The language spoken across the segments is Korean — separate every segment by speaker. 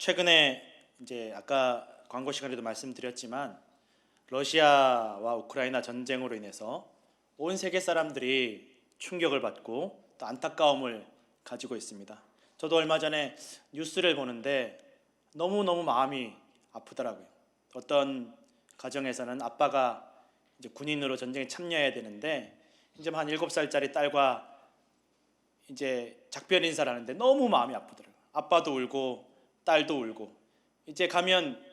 Speaker 1: 최근에 이제 아까 광고 시간에도 말씀드렸지만 러시아와 우크라이나 전쟁으로 인해서 온 세계 사람들이 충격을 받고 또 안타까움을 가지고 있습니다. 저도 얼마 전에 뉴스를 보는데 너무너무 마음이 아프더라고요. 어떤 가정에서는 아빠가 이제 군인으로 전쟁에 참여해야 되는데 이제 한 7살짜리 딸과 이제 작별 인사를 하는데 너무 마음이 아프더라고요. 아빠도 울고 딸도 울고 이제 가면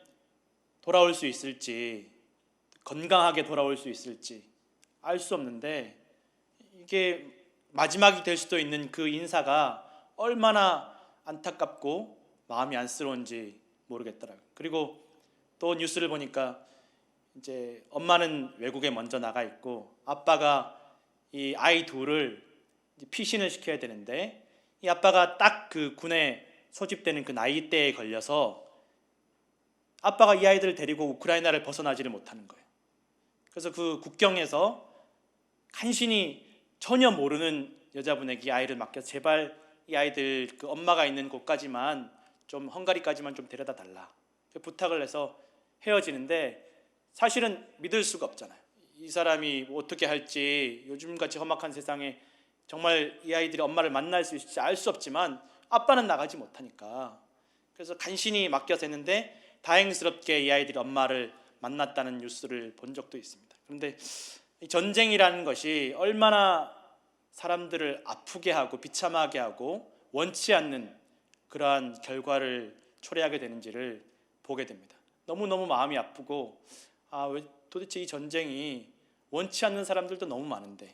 Speaker 1: 돌아올 수 있을지, 건강하게 돌아올 수 있을지 알 수 없는데 이게 마지막이 될 수도 있는 그 인사가 얼마나 안타깝고 마음이 안쓰러운지 모르겠더라고요. 그리고 또 뉴스를 보니까 이제 엄마는 외국에 먼저 나가 있고 아빠가 이 아이 둘을 피신을 시켜야 되는데 이 아빠가 딱 그 군에 소집되는 그 나이대에 걸려서 아빠가 이 아이들을 데리고 우크라이나를 벗어나지를 못하는 거예요. 그래서 그 국경에서 간신히 전혀 모르는 여자분에게 이 아이를 맡겨서 제발 이 아이들 그 엄마가 있는 곳까지만 좀 헝가리까지만 좀 데려다 달라 부탁을 해서 헤어지는데 사실은 믿을 수가 없잖아요. 이 사람이 뭐 어떻게 할지 요즘같이 험악한 세상에 정말 이 아이들이 엄마를 만날 수 있을지 알 수 없지만 아빠는 나가지 못하니까 그래서 간신히 맡겨서 했는데 다행스럽게 이 아이들이 엄마를 만났다는 뉴스를 본 적도 있습니다. 그런데 이 전쟁이라는 것이 얼마나 사람들을 아프게 하고 비참하게 하고 원치 않는 그러한 결과를 초래하게 되는지를 보게 됩니다. 너무너무 마음이 아프고 왜 도대체 이 전쟁이 원치 않는 사람들도 너무 많은데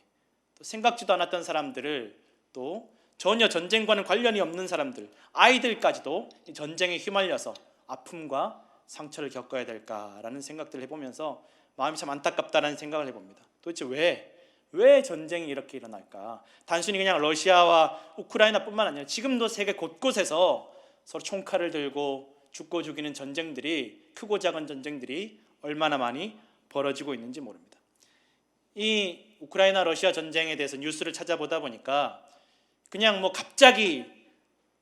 Speaker 1: 또 생각지도 않았던 사람들을 또 전혀 전쟁과는 관련이 없는 사람들, 아이들까지도 이 전쟁에 휘말려서 아픔과 상처를 겪어야 될까라는 생각들을 해보면서 마음이 참 안타깝다는 생각을 해봅니다. 도대체 왜 전쟁이 이렇게 일어날까? 단순히 그냥 러시아와 우크라이나뿐만 아니라 지금도 세계 곳곳에서 서로 총칼을 들고 죽고 죽이는 전쟁들이, 크고 작은 전쟁들이 얼마나 많이 벌어지고 있는지 모릅니다. 이 우크라이나 러시아 전쟁에 대해서 뉴스를 찾아보다 보니까 그냥 뭐 갑자기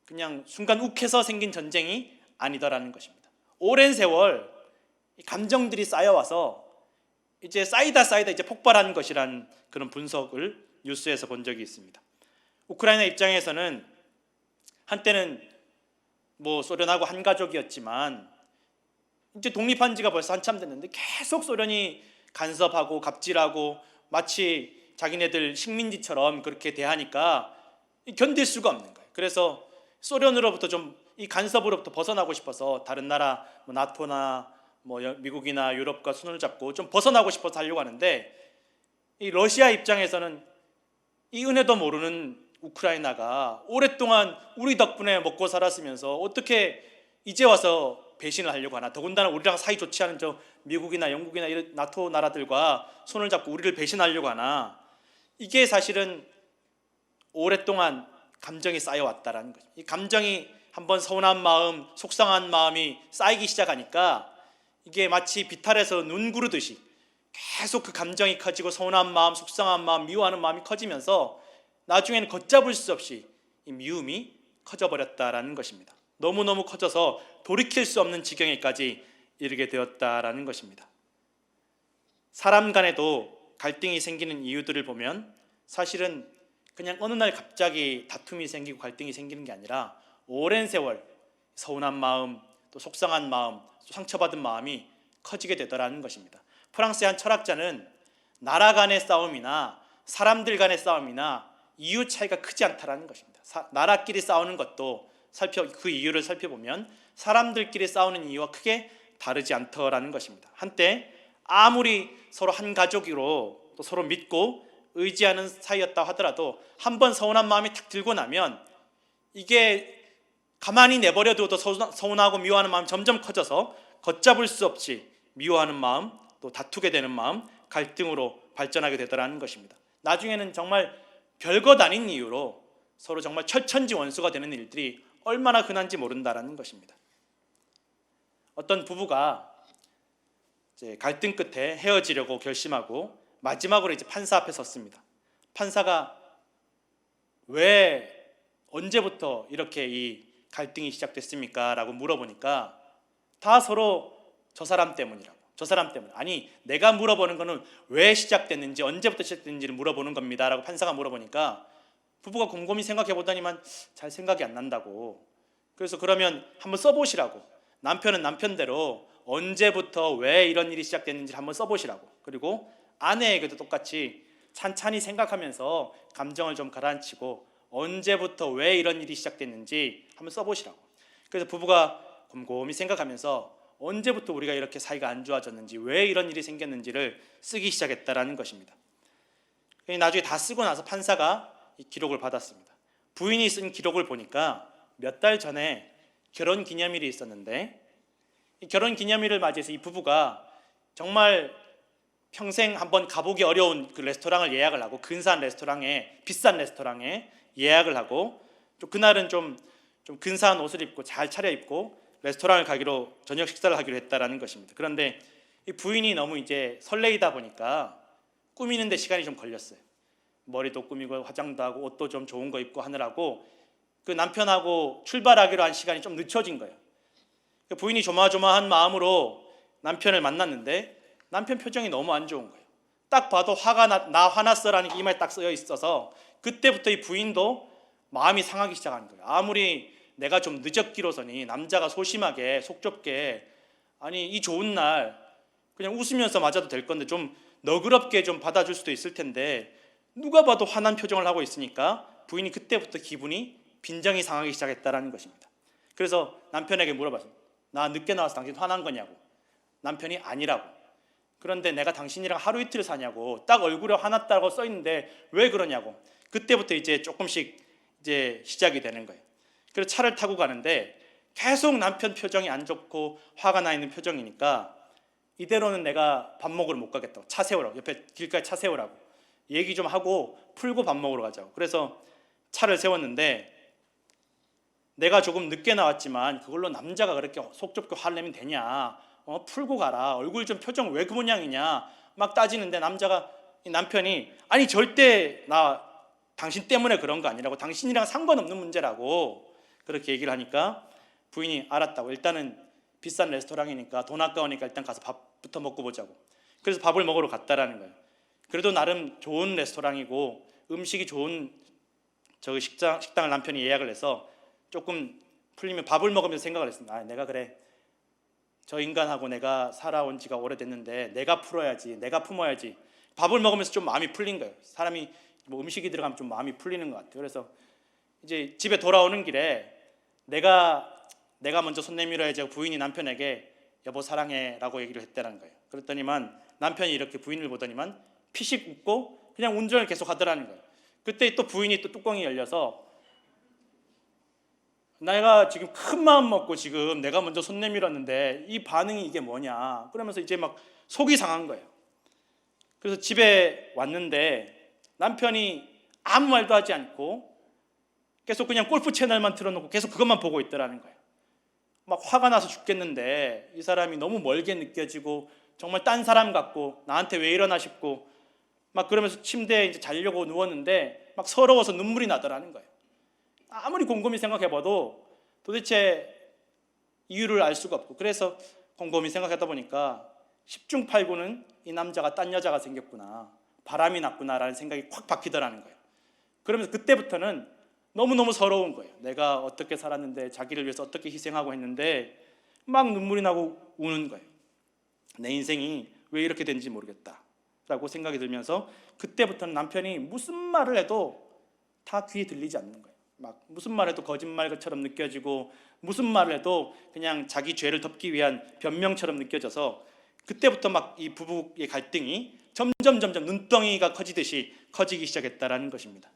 Speaker 1: 그냥 순간 욱해서 생긴 전쟁이 아니더라는 것입니다. 오랜 세월 감정들이 쌓여와서 이제 쌓이다 이제 폭발한 것이란 그런 분석을 뉴스에서 본 적이 있습니다. 우크라이나 입장에서는 한때는 뭐 소련하고 한 가족이었지만 이제 독립한 지가 벌써 한참 됐는데 계속 소련이 간섭하고 갑질하고 마치 자기네들 식민지처럼 그렇게 대하니까 견딜 수가 없는 거예요. 그래서 소련으로부터 좀 이 간섭으로부터 벗어나고 싶어서 다른 나라 뭐 나토나 뭐 미국이나 유럽과 손을 잡고 좀 벗어나고 싶어서 하려고 하는데 이 러시아 입장에서는 이 은혜도 모르는 우크라이나가 오랫동안 우리 덕분에 먹고 살았으면서 어떻게 이제 와서 배신을 하려고 하나? 더군다나 우리랑 사이 좋지 않은 저 미국이나 영국이나 이런 나토 나라들과 손을 잡고 우리를 배신하려고 하나? 이게 사실은 오랫동안 감정이 쌓여왔다라는 거죠. 이 감정이 한번 서운한 마음, 속상한 마음이 쌓이기 시작하니까 이게 마치 비탈에서 눈 구르듯이 계속 그 감정이 커지고 서운한 마음, 속상한 마음, 미워하는 마음이 커지면서 나중에는 걷잡을 수 없이 이 미움이 커져버렸다라는 것입니다. 너무너무 커져서 돌이킬 수 없는 지경에까지 이르게 되었다라는 것입니다. 사람 간에도 갈등이 생기는 이유들을 보면 사실은 그냥 어느 날 갑자기 다툼이 생기고 갈등이 생기는 게 아니라 오랜 세월 서운한 마음, 또 속상한 마음, 또 상처받은 마음이 커지게 되더라는 것입니다. 프랑스의 한 철학자는 나라 간의 싸움이나 사람들 간의 싸움이나 이유 차이가 크지 않다라는 것입니다. 나라끼리 싸우는 것도 그 이유를 살펴보면 사람들끼리 싸우는 이유와 크게 다르지 않더라는 것입니다. 한때 아무리 서로 한 가족으로 또 서로 믿고 의지하는 사이였다 하더라도 한번 서운한 마음이 탁 들고 나면 이게 가만히 내버려둬도 서운하고 미워하는 마음이 점점 커져서 걷잡을 수 없이 미워하는 마음, 또 다투게 되는 마음, 갈등으로 발전하게 되더라는 것입니다. 나중에는 정말 별것 아닌 이유로 서로 정말 철천지 원수가 되는 일들이 얼마나 흔한지 모른다라는 것입니다. 어떤 부부가 이제 갈등 끝에 헤어지려고 결심하고 마지막으로 이제 판사 앞에 섰습니다. 판사가 왜 언제부터 이렇게 이 갈등이 시작됐습니까? 라고 물어보니까 다 서로 저 사람 때문이라고. 저 사람 때문. 아니, 내가 물어보는 거는 왜 시작됐는지, 언제부터 시작됐는지를 물어보는 겁니다 라고 판사가 물어보니까 부부가 곰곰이 생각해 보더니만 잘 생각이 안 난다고. 그래서 그러면 한번 써보시라고. 남편은 남편대로 언제부터 왜 이런 일이 시작됐는지를 한번 써보시라고. 그리고 아내에게도 똑같이 찬찬히 생각하면서 감정을 좀 가라앉히고 언제부터 왜 이런 일이 시작됐는지 한번 써보시라고. 그래서 부부가 곰곰이 생각하면서 언제부터 우리가 이렇게 사이가 안 좋아졌는지, 왜 이런 일이 생겼는지를 쓰기 시작했다라는 것입니다. 나중에 다 쓰고 나서 판사가 이 기록을 받았습니다. 부인이 쓴 기록을 보니까 몇 달 전에 결혼 기념일이 있었는데 이 결혼 기념일을 맞이해서 이 부부가 정말 평생 한번 가보기 어려운 그 레스토랑을 예약을 하고, 근사한 레스토랑에, 비싼 레스토랑에 예약을 하고, 또 그날은 좀 근사한 옷을 입고 잘 차려입고 레스토랑을 가기로, 저녁 식사를 하기로 했다라는 것입니다. 그런데 이 부인이 너무 이제 설레이다 보니까 꾸미는 데 시간이 좀 걸렸어요. 머리도 꾸미고 화장도 하고 옷도 좀 좋은 거 입고 하느라고 그 남편하고 출발하기로 한 시간이 좀 늦춰진 거예요. 부인이 조마조마한 마음으로 남편을 만났는데 남편 표정이 너무 안 좋은 거예요. 딱 봐도 화가 나 화났어라는 게 이마에 딱 쓰여 있어서 그때부터 이 부인도 마음이 상하기 시작한 거예요. 아무리 내가 좀 늦었기로서니 남자가 소심하게 속 좁게, 아니 이 좋은 날 그냥 웃으면서 맞아도 될 건데 좀 너그럽게 좀 받아줄 수도 있을 텐데 누가 봐도 화난 표정을 하고 있으니까 부인이 그때부터 기분이 빈정이 상하기 시작했다라는 것입니다. 그래서 남편에게 물어봤어요. 나 늦게 나와서 당신 화난 거냐고. 남편이 아니라고. 그런데 내가 당신이랑 하루 이틀 사냐고. 딱 얼굴에 화났다고 써 있는데 왜 그러냐고. 그때부터 이제 조금씩 이제 시작이 되는 거예요. 그래서 차를 타고 가는데 계속 남편 표정이 안 좋고 화가 나 있는 표정이니까 이대로는 내가 밥 먹으러 못 가겠다고. 차 세우라고. 옆에 길가에 차 세우라고. 얘기 좀 하고 풀고 밥 먹으러 가자고. 그래서 차를 세웠는데 내가 조금 늦게 나왔지만 그걸로 남자가 그렇게 속 좁게 화를 내면 되냐. 풀고 가라. 얼굴 좀 표정 왜 그 모양이냐. 막 따지는데 남편이 아니 절대 나 당신 때문에 그런 거 아니라고. 당신이랑 상관없는 문제라고. 그렇게 얘기를 하니까 부인이 알았다고. 일단은 비싼 레스토랑이니까 돈 아까우니까 일단 가서 밥부터 먹고 보자고. 그래서 밥을 먹으러 갔다라는 거예요. 그래도 나름 좋은 레스토랑이고 음식이 좋은 저 식당을 남편이 예약을 해서 조금 풀리면 밥을 먹으면서 생각을 했습니다. 아, 내가 그래. 저 인간하고 내가 살아온 지가 오래됐는데 내가 풀어야지. 내가 품어야지. 밥을 먹으면서 좀 마음이 풀린 거예요. 사람이 뭐 음식이 들어가면 좀 마음이 풀리는 것 같아요. 그래서 이제 집에 돌아오는 길에 내가 먼저 손 내밀어야지 하고 부인이 남편에게 여보 사랑해 라고 얘기를 했다는 거예요. 그랬더니만 남편이 이렇게 부인을 보더니만 피식 웃고 그냥 운전을 계속 하더라는 거예요. 그때 또 부인이 또 뚜껑이 열려서 내가 지금 큰 마음 먹고 지금 내가 먼저 손 내밀었는데 이 반응이 이게 뭐냐. 그러면서 이제 막 속이 상한 거예요. 그래서 집에 왔는데 남편이 아무 말도 하지 않고 계속 그냥 골프 채널만 틀어놓고 계속 그것만 보고 있더라는 거예요. 막 화가 나서 죽겠는데 이 사람이 너무 멀게 느껴지고 정말 딴 사람 같고 나한테 왜 이러나 싶고 막 그러면서 침대에 이제 자려고 누웠는데 막 서러워서 눈물이 나더라는 거예요. 아무리 곰곰이 생각해봐도 도대체 이유를 알 수가 없고, 그래서 곰곰이 생각하다 보니까 10중 8구는 이 남자가 딴 여자가 생겼구나, 바람이 났구나라는 생각이 확 박히더라는 거예요. 그러면서 그때부터는 너무너무 서러운 거예요. 내가 어떻게 살았는데, 자기를 위해서 어떻게 희생하고 했는데 막 눈물이 나고 우는 거예요. 내 인생이 왜 이렇게 된지 모르겠다 라고 생각이 들면서 그때부터는 남편이 무슨 말을 해도 다 귀에 들리지 않는 거예요. 막 무슨 말해도 거짓말처럼 느껴지고 무슨 말을 해도 그냥 자기 죄를 덮기 위한 변명처럼 느껴져서 그때부터 막 이 부부의 갈등이 점점 눈덩이가 커지듯이 커지기 시작했다라는 것입니다.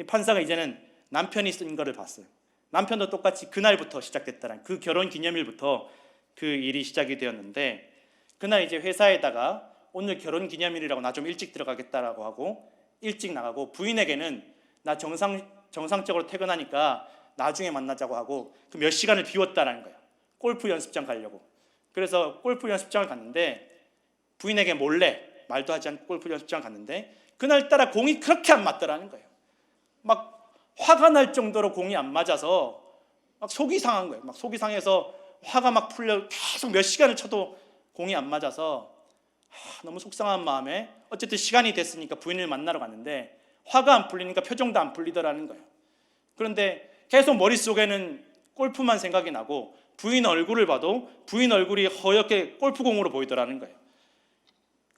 Speaker 1: 판사가 이제는 남편이 쓴 거를 봤어요. 남편도 똑같이 그날부터 시작됐다는, 그 결혼 기념일부터 그 일이 시작이 되었는데, 그날 이제 회사에다가 오늘 결혼 기념일이라고 나 좀 일찍 들어가겠다라고 하고 일찍 나가고, 부인에게는 나 정상적으로 퇴근하니까 나중에 만나자고 하고 그 몇 시간을 비웠다라는 거예요. 골프 연습장 가려고. 그래서 골프 연습장을 갔는데 부인에게 몰래 말도 하지 않고 골프 연습장 갔는데 그날따라 공이 그렇게 안 맞더라는 거예요. 막 화가 날 정도로 공이 안 맞아서 막 속이 상한 거예요. 막 속이 상해서 화가 막 풀려 계속 몇 시간을 쳐도 공이 안 맞아서 너무 속상한 마음에 어쨌든 시간이 됐으니까 부인을 만나러 갔는데 화가 안 풀리니까 표정도 안 풀리더라는 거예요. 그런데 계속 머릿속에는 골프만 생각이 나고 부인 얼굴을 봐도 부인 얼굴이 허옇게 골프공으로 보이더라는 거예요.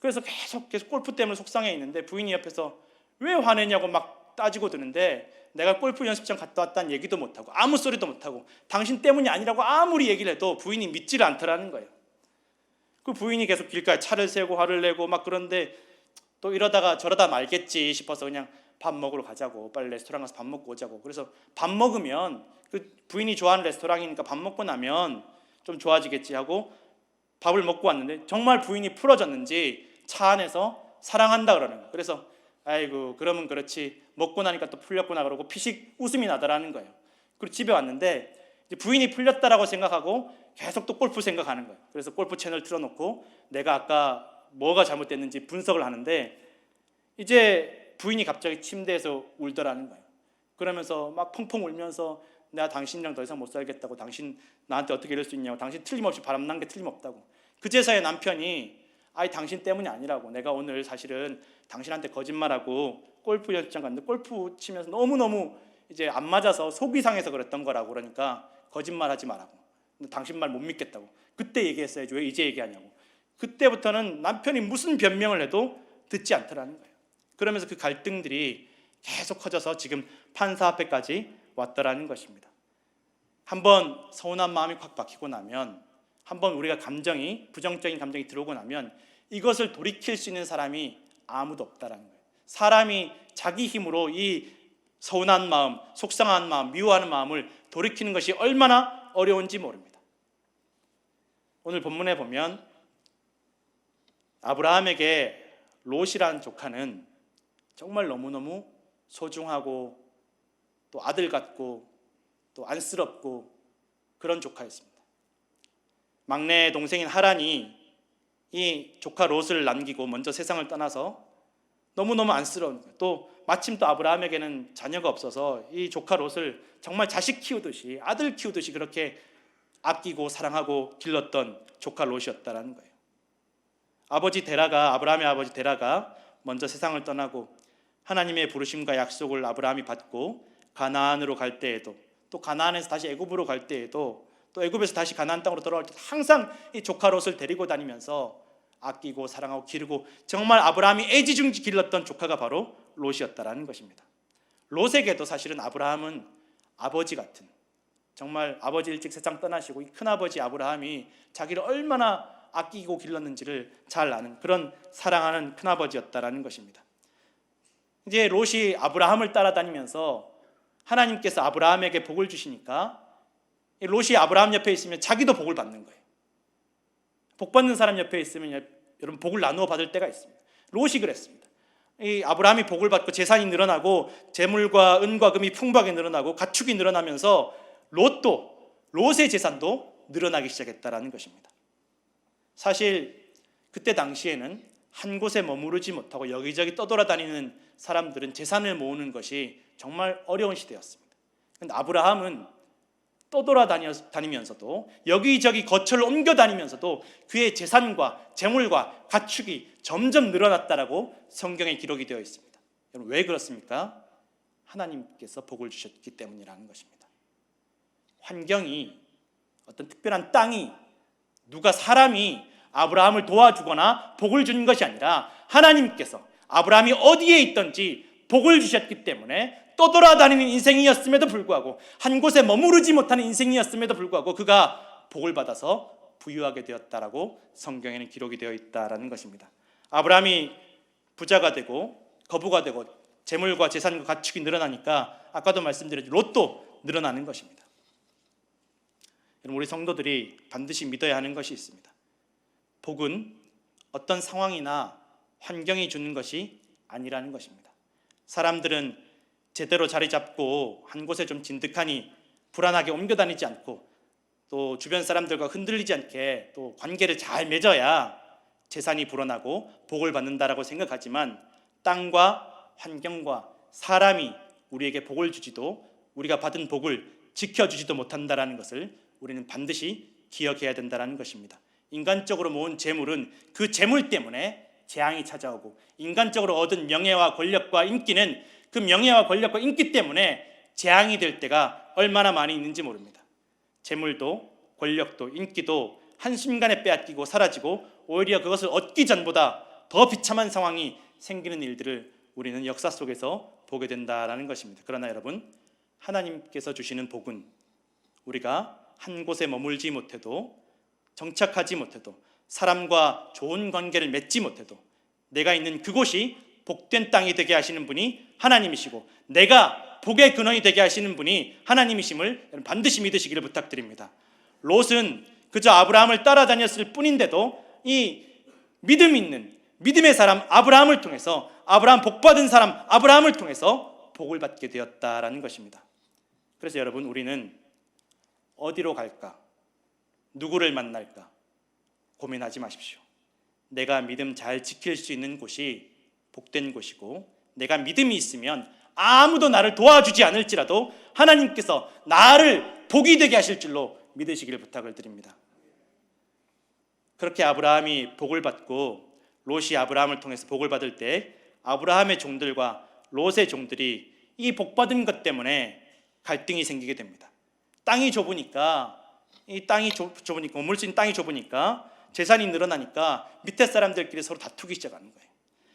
Speaker 1: 그래서 계속 골프 때문에 속상해 있는데 부인이 옆에서 왜 화내냐고 막 따지고 드는데 내가 골프 연습장 갔다 왔다는 얘기도 못하고 아무 소리도 못하고 당신 때문이 아니라고 아무리 얘기를 해도 부인이 믿지를 않더라는 거예요. 그 부인이 계속 길가에 차를 세고 화를 내고 막 그런데 또 이러다가 저러다 말겠지 싶어서 그냥 밥 먹으러 가자고, 빨리 레스토랑 가서 밥 먹고 오자고. 그래서 밥 먹으면 그 부인이 좋아하는 레스토랑이니까 밥 먹고 나면 좀 좋아지겠지 하고 밥을 먹고 왔는데 정말 부인이 풀어졌는지 차 안에서 사랑한다 그러는 거예요. 그래서 아이고 그러면 그렇지, 먹고 나니까 또 풀렸구나 그러고 피식 웃음이 나더라는 거예요. 그리고 집에 왔는데 이제 부인이 풀렸다라고 생각하고 계속 또 골프 생각하는 거예요. 그래서 골프 채널 틀어놓고 내가 아까 뭐가 잘못됐는지 분석을 하는데 이제 부인이 갑자기 침대에서 울더라는 거예요. 그러면서 막 펑펑 울면서 내가 당신이랑 더 이상 못 살겠다고, 당신 나한테 어떻게 이럴 수 있냐고, 당신 틀림없이 바람난 게 틀림없다고. 그제서야 남편이 아이 당신 때문이 아니라고, 내가 오늘 사실은 당신한테 거짓말하고 골프 연습장 갔는데 골프 치면서 너무너무 이제 안 맞아서 속이 상해서 그랬던 거라고. 그러니까 거짓말하지 말라고, 당신 말 못 믿겠다고. 그때 얘기했어야지 왜 이제 얘기하냐고. 그때부터는 남편이 무슨 변명을 해도 듣지 않더라는 거예요. 그러면서 그 갈등들이 계속 커져서 지금 판사 앞에까지 왔더라는 것입니다. 한번 서운한 마음이 확 박히고 나면, 한번 우리가 감정이, 부정적인 감정이 들어오고 나면 이것을 돌이킬 수 있는 사람이 아무도 없다라는 거예요. 사람이 자기 힘으로 이 서운한 마음, 속상한 마음, 미워하는 마음을 돌이키는 것이 얼마나 어려운지 모릅니다. 오늘 본문에 보면 아브라함에게 롯이라는 조카는 정말 너무너무 소중하고 또 아들 같고 또 안쓰럽고 그런 조카였습니다. 막내 동생인 하란이 이 조카 롯을 남기고 먼저 세상을 떠나서 너무너무 안쓰러운 거예요. 또 마침 또 아브라함에게는 자녀가 없어서 이 조카 롯을 정말 자식 키우듯이, 아들 키우듯이 그렇게 아끼고 사랑하고 길렀던 조카 롯이었다라는 거예요. 아브라함의 아버지 데라가 먼저 세상을 떠나고 하나님의 부르심과 약속을 아브라함이 받고 가나안으로 갈 때에도, 또 가나안에서 다시 애굽으로 갈 때에도, 또 애굽에서 다시 가나안 땅으로 돌아올 때 항상 이 조카 롯을 데리고 다니면서 아끼고 사랑하고 기르고 정말 아브라함이 애지중지 길렀던 조카가 바로 롯이었다라는 것입니다. 롯에게도 사실은 아브라함은 아버지 같은, 정말 아버지 일찍 세상 떠나시고 이 큰아버지 아브라함이 자기를 얼마나 아끼고 길렀는지를 잘 아는 그런 사랑하는 큰아버지였다라는 것입니다. 이제 롯이 아브라함을 따라다니면서 하나님께서 아브라함에게 복을 주시니까 롯이 아브라함 옆에 있으면 자기도 복을 받는 거예요. 복 받는 사람 옆에 있으면 여러분 복을 나누어 받을 때가 있습니다. 롯이 그랬습니다. 이 아브라함이 복을 받고 재산이 늘어나고 재물과 은과 금이 풍부하게 늘어나고 가축이 늘어나면서 롯의 재산도 늘어나기 시작했다라는 것입니다. 사실 그때 당시에는 한 곳에 머무르지 못하고 여기저기 떠돌아다니는 사람들은 재산을 모으는 것이 정말 어려운 시대였습니다. 그런데 아브라함은 떠돌아다니면서도 여기저기 거처를 옮겨다니면서도 그의 재산과 재물과 가축이 점점 늘어났다라고 성경에 기록이 되어 있습니다. 여러분 왜 그렇습니까? 하나님께서 복을 주셨기 때문이라는 것입니다. 환경이, 어떤 특별한 땅이, 누가 사람이 아브라함을 도와주거나 복을 준 것이 아니라 하나님께서 아브라함이 어디에 있든지 복을 주셨기 때문에 떠돌아다니는 인생이었음에도 불구하고, 한 곳에 머무르지 못하는 인생이었음에도 불구하고 그가 복을 받아서 부유하게 되었다라고 성경에는 기록이 되어 있다라는 것입니다. 아브라함이 부자가 되고 거부가 되고 재물과 재산과 가축이 늘어나니까 아까도 말씀드렸죠, 롯도 늘어나는 것입니다. 여러분 우리 성도들이 반드시 믿어야 하는 것이 있습니다. 복은 어떤 상황이나 환경이 주는 것이 아니라는 것입니다. 사람들은 제대로 자리 잡고 한 곳에 좀 진득하니 불안하게 옮겨 다니지 않고 또 주변 사람들과 흔들리지 않게 또 관계를 잘 맺어야 재산이 불어나고 복을 받는다라고 생각하지만, 땅과 환경과 사람이 우리에게 복을 주지도 우리가 받은 복을 지켜주지도 못한다라는 것을 우리는 반드시 기억해야 된다는 것입니다. 인간적으로 모은 재물은 그 재물 때문에 재앙이 찾아오고, 인간적으로 얻은 명예와 권력과 인기는 그 명예와 권력과 인기 때문에 재앙이 될 때가 얼마나 많이 있는지 모릅니다. 재물도 권력도 인기도 한순간에 빼앗기고 사라지고, 오히려 그것을 얻기 전보다 더 비참한 상황이 생기는 일들을 우리는 역사 속에서 보게 된다라는 것입니다. 그러나 여러분, 하나님께서 주시는 복은 우리가 한 곳에 머물지 못해도, 정착하지 못해도, 사람과 좋은 관계를 맺지 못해도 내가 있는 그곳이 복된 땅이 되게 하시는 분이 하나님이시고, 내가 복의 근원이 되게 하시는 분이 하나님이심을 반드시 믿으시기를 부탁드립니다. 롯은 그저 아브라함을 따라다녔을 뿐인데도 이 믿음 있는 믿음의 사람 아브라함을 통해서, 아브라함 복받은 사람 아브라함을 통해서 복을 받게 되었다라는 것입니다. 그래서 여러분, 우리는 어디로 갈까? 누구를 만날까? 고민하지 마십시오. 내가 믿음 잘 지킬 수 있는 곳이 복된 곳이고, 내가 믿음이 있으면 아무도 나를 도와주지 않을지라도 하나님께서 나를 복이 되게 하실 줄로 믿으시기를 부탁을 드립니다. 그렇게 아브라함이 복을 받고 롯이 아브라함을 통해서 복을 받을 때, 아브라함의 종들과 롯의 종들이 이 복받은 것 때문에 갈등이 생기게 됩니다. 땅이 좁으니까, 이 땅이 좁으니까, 머물 수 있는 땅이 좁으니까, 재산이 늘어나니까 밑에 사람들끼리 서로 다투기 시작하는 거예요.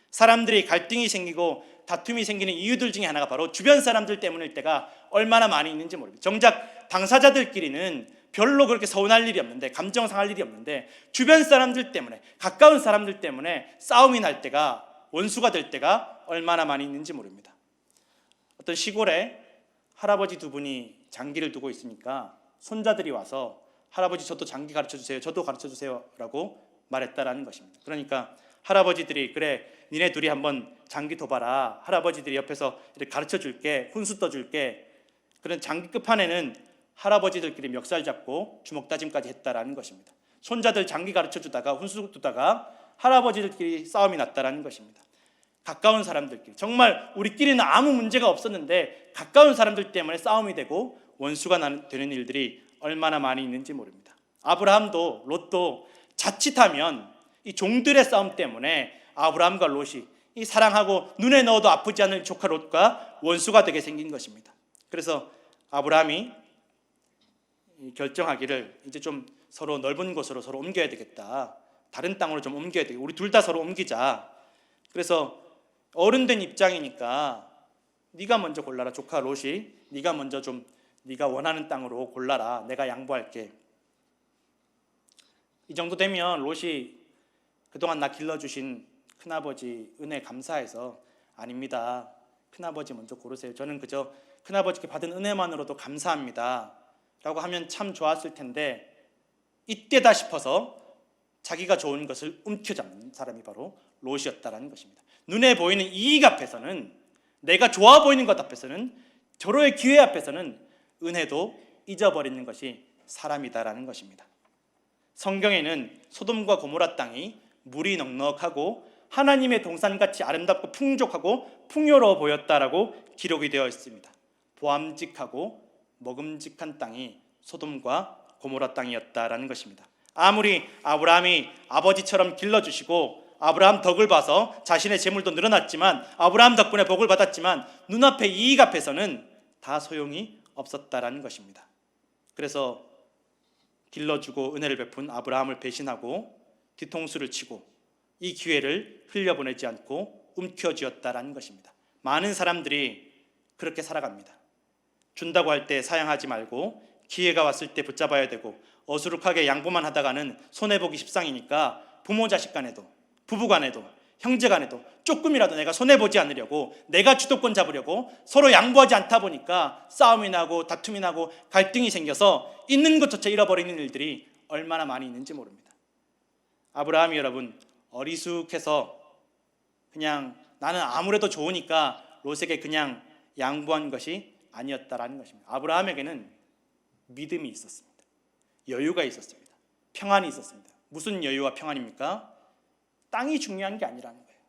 Speaker 1: 사람들이 갈등이 생기고 다툼이 생기는 이유들 중에 하나가 바로 주변 사람들 때문일 때가 얼마나 많이 있는지 모릅니다. 정작 당사자들끼리는 별로 그렇게 서운할 일이 없는데, 감정 상할 일이 없는데, 주변 사람들 때문에, 가까운 사람들 때문에 싸움이 날 때가, 원수가 될 때가 얼마나 많이 있는지 모릅니다. 어떤 시골에 할아버지 두 분이 장기를 두고 있으니까 손자들이 와서 할아버지 저도 장기 가르쳐주세요, 저도 가르쳐주세요 라고 말했다라는 것입니다. 그러니까 할아버지들이 그래 니네 둘이 한번 장기 둬봐라, 할아버지들이 옆에서 이렇게 가르쳐줄게, 훈수 떠줄게. 그런 장기 끝판에는 할아버지들끼리 멱살 잡고 주먹 다짐까지 했다라는 것입니다. 손자들 장기 가르쳐주다가 훈수 두다가 할아버지들끼리 싸움이 났다라는 것입니다. 가까운 사람들끼리, 정말 우리끼리는 아무 문제가 없었는데 가까운 사람들 때문에 싸움이 되고 원수가 되는 일들이 얼마나 많이 있는지 모릅니다. 아브라함도 롯도 자칫하면 이 종들의 싸움 때문에 아브라함과 롯이 이 사랑하고 눈에 넣어도 아프지 않을 조카 롯과 원수가 되게 생긴 것입니다. 그래서 아브라함이 결정하기를 이제 좀 서로 넓은 곳으로 서로 옮겨야 되겠다, 다른 땅으로 좀 옮겨야 되겠다, 우리 둘 다 서로 옮기자. 그래서 어른된 입장이니까 네가 먼저 골라라, 조카 롯이 네가 먼저 좀 네가 원하는 땅으로 골라라, 내가 양보할게. 이 정도 되면 롯이 그동안 나 길러주신 큰아버지 은혜 감사해서 아닙니다, 큰아버지 먼저 고르세요, 저는 그저 큰아버지께 받은 은혜만으로도 감사합니다 라고 하면 참 좋았을 텐데, 이때다 싶어서 자기가 좋은 것을 움켜잡는 사람이 바로 롯이었다라는 것입니다. 눈에 보이는 이익 앞에서는, 내가 좋아 보이는 것 앞에서는, 절호의 기회 앞에서는 은혜도 잊어버리는 것이 사람이다라는 것입니다. 성경에는 소돔과 고모라 땅이 물이 넉넉하고 하나님의 동산같이 아름답고 풍족하고 풍요로워 보였다라고 기록이 되어 있습니다. 보암직하고 먹음직한 땅이 소돔과 고모라 땅이었다라는 것입니다. 아무리 아브라함이 아버지처럼 길러주시고 아브라함 덕을 봐서 자신의 재물도 늘어났지만, 아브라함 덕분에 복을 받았지만 눈앞의 이익 앞에서는 다 소용이 없었다라는 것입니다. 그래서 길러주고 은혜를 베푼 아브라함을 배신하고 뒤통수를 치고 이 기회를 흘려보내지 않고 움켜쥐었다라는 것입니다. 많은 사람들이 그렇게 살아갑니다. 준다고 할 때 사양하지 말고 기회가 왔을 때 붙잡아야 되고, 어수룩하게 양보만 하다가는 손해보기 십상이니까 부모 자식 간에도, 부부 간에도, 형제 간에도 조금이라도 내가 손해보지 않으려고, 내가 주도권 잡으려고 서로 양보하지 않다 보니까 싸움이 나고 다툼이 나고 갈등이 생겨서 있는 것조차 잃어버리는 일들이 얼마나 많이 있는지 모릅니다. 아브라함이 여러분 어리숙해서 그냥 나는 아무래도 좋으니까 롯에게 그냥 양보한 것이 아니었다라는 것입니다. 아브라함에게는 믿음이 있었습니다. 여유가 있었습니다. 평안이 있었습니다. 무슨 여유와 평안입니까? 땅이 중요한 게 아니라는 거예요.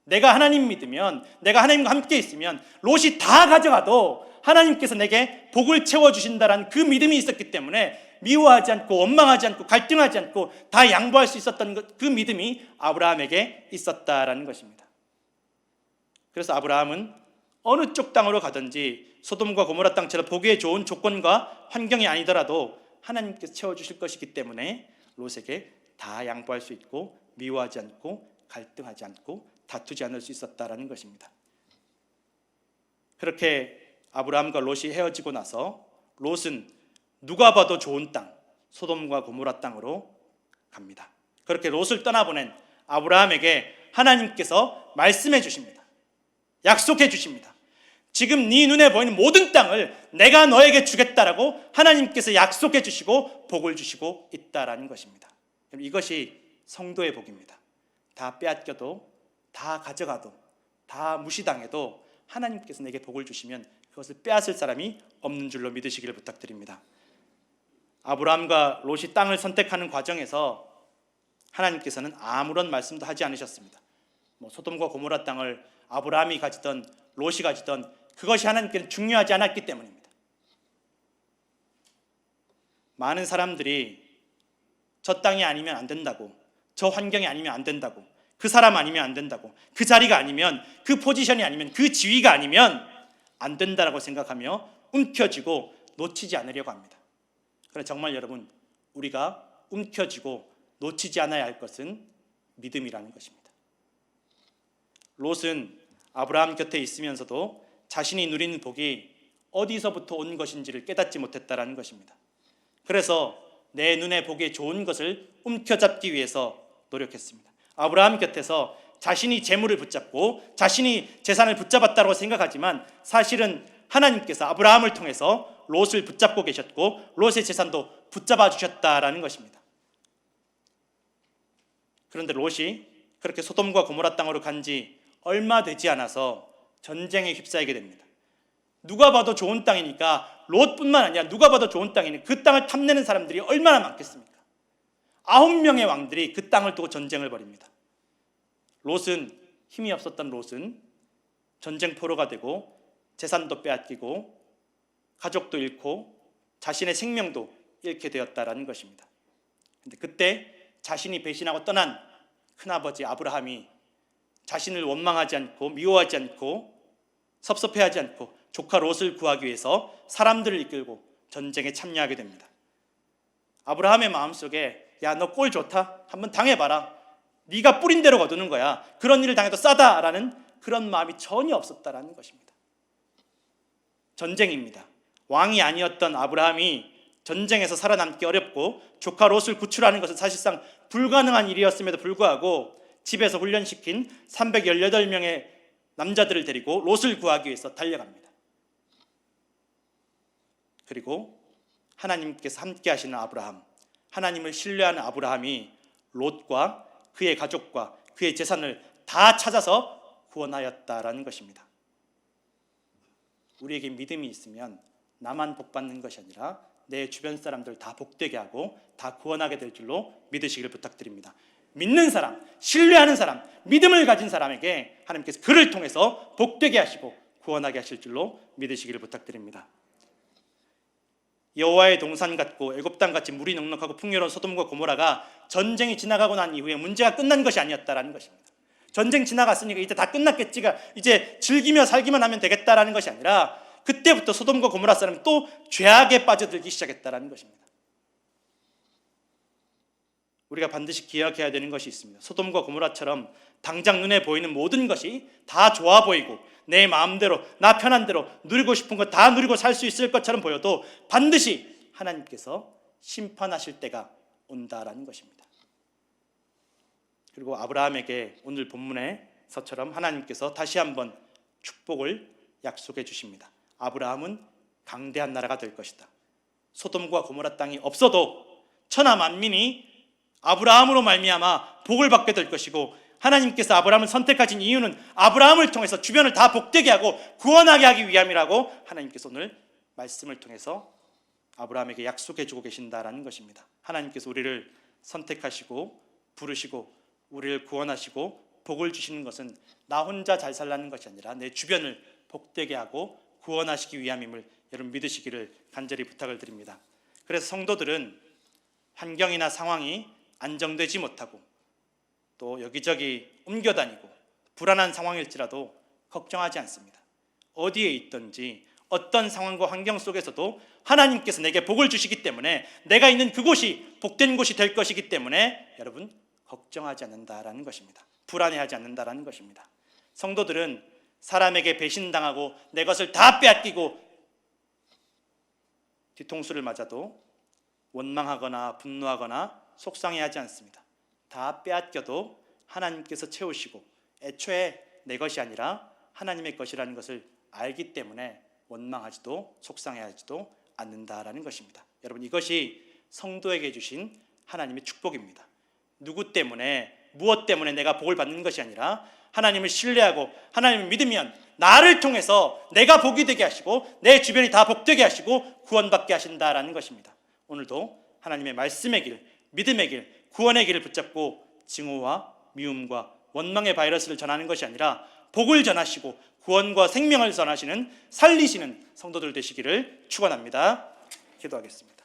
Speaker 1: 내가 하나님 믿으면, 내가 하나님과 함께 있으면 롯이 다 가져가도 하나님께서 내게 복을 채워주신다라는 그 믿음이 있었기 때문에 미워하지 않고 원망하지 않고 갈등하지 않고 다 양보할 수 있었던 그 믿음이 아브라함에게 있었다라는 것입니다. 그래서 아브라함은 어느 쪽 땅으로 가든지 소돔과 고모라 땅처럼 보기에 좋은 조건과 환경이 아니더라도 하나님께서 채워주실 것이기 때문에 롯에게 다 양보할 수 있고 미워하지 않고 갈등하지 않고 다투지 않을 수 있었다라는 것입니다. 그렇게 아브라함과 롯이 헤어지고 나서 롯은 누가 봐도 좋은 땅 소돔과 고모라 땅으로 갑니다. 그렇게 롯을 떠나보낸 아브라함에게 하나님께서 말씀해 주십니다. 약속해 주십니다. 지금 네 눈에 보이는 모든 땅을 내가 너에게 주겠다라고 하나님께서 약속해 주시고 복을 주시고 있다라는 것입니다. 이것이 성도의 복입니다. 다 빼앗겨도 다 가져가도 다 무시당해도 하나님께서 내게 복을 주시면 그것을 빼앗을 사람이 없는 줄로 믿으시기를 부탁드립니다. 아브라함과 롯이 땅을 선택하는 과정에서 하나님께서는 아무런 말씀도 하지 않으셨습니다. 소돔과 고모라 땅을 아브라함이 가지던 롯이 가지던 그것이 하나님께는 중요하지 않았기 때문입니다. 많은 사람들이 저 땅이 아니면 안 된다고, 저 환경이 아니면 안 된다고, 그 사람 아니면 안 된다고, 그 자리가 아니면, 그 포지션이 아니면, 그 지위가 아니면 안 된다라고 생각하며 움켜쥐고 놓치지 않으려고 합니다. 그러나 정말 여러분, 우리가 움켜쥐고 놓치지 않아야 할 것은 믿음이라는 것입니다. 롯은 아브라함 곁에 있으면서도 자신이 누리는 복이 어디서부터 온 것인지를 깨닫지 못했다라는 것입니다. 그래서 내 눈에 보기에 좋은 것을 움켜잡기 위해서 노력했습니다. 아브라함 곁에서 자신이 재물을 붙잡고 자신이 재산을 붙잡았다고 생각하지만 사실은 하나님께서 아브라함을 통해서 롯을 붙잡고 계셨고 롯의 재산도 붙잡아 주셨다라는 것입니다. 그런데 롯이 그렇게 소돔과 고모라 땅으로 간 지 얼마 되지 않아서 전쟁에 휩싸이게 됩니다. 누가 봐도 좋은 땅이니까 롯뿐만 아니라 누가 봐도 좋은 땅이니 그 땅을 탐내는 사람들이 얼마나 많겠습니까? 9명의 왕들이 그 땅을 두고 전쟁을 벌입니다. 롯은 힘이 없었던 롯은 전쟁포로가 되고 재산도 빼앗기고 가족도 잃고 자신의 생명도 잃게 되었다라는 것입니다. 근데 그때 자신이 배신하고 떠난 큰아버지 아브라함이 자신을 원망하지 않고 미워하지 않고 섭섭해하지 않고 조카 롯을 구하기 위해서 사람들을 이끌고 전쟁에 참여하게 됩니다. 아브라함의 마음속에 야, 너 꼴 좋다. 한번 당해봐라. 네가 뿌린 대로 거두는 거야. 그런 일을 당해도 싸다라는 그런 마음이 전혀 없었다라는 것입니다. 전쟁입니다. 왕이 아니었던 아브라함이 전쟁에서 살아남기 어렵고 조카 롯을 구출하는 것은 사실상 불가능한 일이었음에도 불구하고 집에서 훈련시킨 318명의 남자들을 데리고 롯을 구하기 위해서 달려갑니다. 그리고 하나님께서 함께 하시는 아브라함, 하나님을 신뢰하는 아브라함이 롯과 그의 가족과 그의 재산을 다 찾아서 구원하였다라는 것입니다. 우리에게 믿음이 있으면 나만 복받는 것이 아니라 내 주변 사람들 다 복되게 하고 다 구원하게 될 줄로 믿으시기를 부탁드립니다. 믿는 사람, 신뢰하는 사람, 믿음을 가진 사람에게 하나님께서 그를 통해서 복되게 하시고 구원하게 하실 줄로 믿으시기를 부탁드립니다. 여호와의 동산 같고 애굽 땅 같이 물이 넉넉하고 풍요로운 소돔과 고모라가 전쟁이 지나가고 난 이후에 문제가 끝난 것이 아니었다라는 것입니다. 전쟁 지나갔으니까 이제 다 끝났겠지가 이제 즐기며 살기만 하면 되겠다라는 것이 아니라 그때부터 소돔과 고모라 사람이 또 죄악에 빠져들기 시작했다라는 것입니다. 우리가 반드시 기억해야 되는 것이 있습니다. 소돔과 고모라처럼 당장 눈에 보이는 모든 것이 다 좋아 보이고 내 마음대로 나 편한 대로 누리고 싶은 거 다 누리고 살 수 있을 것처럼 보여도 반드시 하나님께서 심판하실 때가 온다라는 것입니다. 그리고 아브라함에게 오늘 본문에서처럼 하나님께서 다시 한번 축복을 약속해 주십니다. 아브라함은 강대한 나라가 될 것이다. 소돔과 고모라 땅이 없어도 천하 만민이 아브라함으로 말미암아 복을 받게 될 것이고 하나님께서 아브라함을 선택하신 이유는 아브라함을 통해서 주변을 다 복되게 하고 구원하게 하기 위함이라고 하나님께서 오늘 말씀을 통해서 아브라함에게 약속해 주고 계신다라는 것입니다. 하나님께서 우리를 선택하시고 부르시고 우리를 구원하시고 복을 주시는 것은 나 혼자 잘 살라는 것이 아니라 내 주변을 복되게 하고 구원하시기 위함임을 여러분 믿으시기를 간절히 부탁을 드립니다. 그래서 성도들은 환경이나 상황이 안정되지 못하고 또 여기저기 옮겨다니고 불안한 상황일지라도 걱정하지 않습니다. 어디에 있든지 어떤 상황과 환경 속에서도 하나님께서 내게 복을 주시기 때문에 내가 있는 그곳이 복된 곳이 될 것이기 때문에 여러분 걱정하지 않는다라는 것입니다. 불안해하지 않는다라는 것입니다. 성도들은 사람에게 배신당하고 내 것을 다 빼앗기고 뒤통수를 맞아도 원망하거나 분노하거나 속상해하지 않습니다. 다 빼앗겨도 하나님께서 채우시고 애초에 내 것이 아니라 하나님의 것이라는 것을 알기 때문에 원망하지도 속상해하지도 않는다라는 것입니다. 여러분 이것이 성도에게 주신 하나님의 축복입니다. 누구 때문에 무엇 때문에 내가 복을 받는 것이 아니라 하나님을 신뢰하고 하나님을 믿으면 나를 통해서 내가 복이 되게 하시고 내 주변이 다 복되게 하시고 구원받게 하신다라는 것입니다. 오늘도 하나님의 말씀의 길, 믿음의 길, 구원의 길을 붙잡고 증오와 미움과 원망의 바이러스를 전하는 것이 아니라 복을 전하시고 구원과 생명을 전하시는 살리시는 성도들 되시기를 축원합니다. 기도하겠습니다.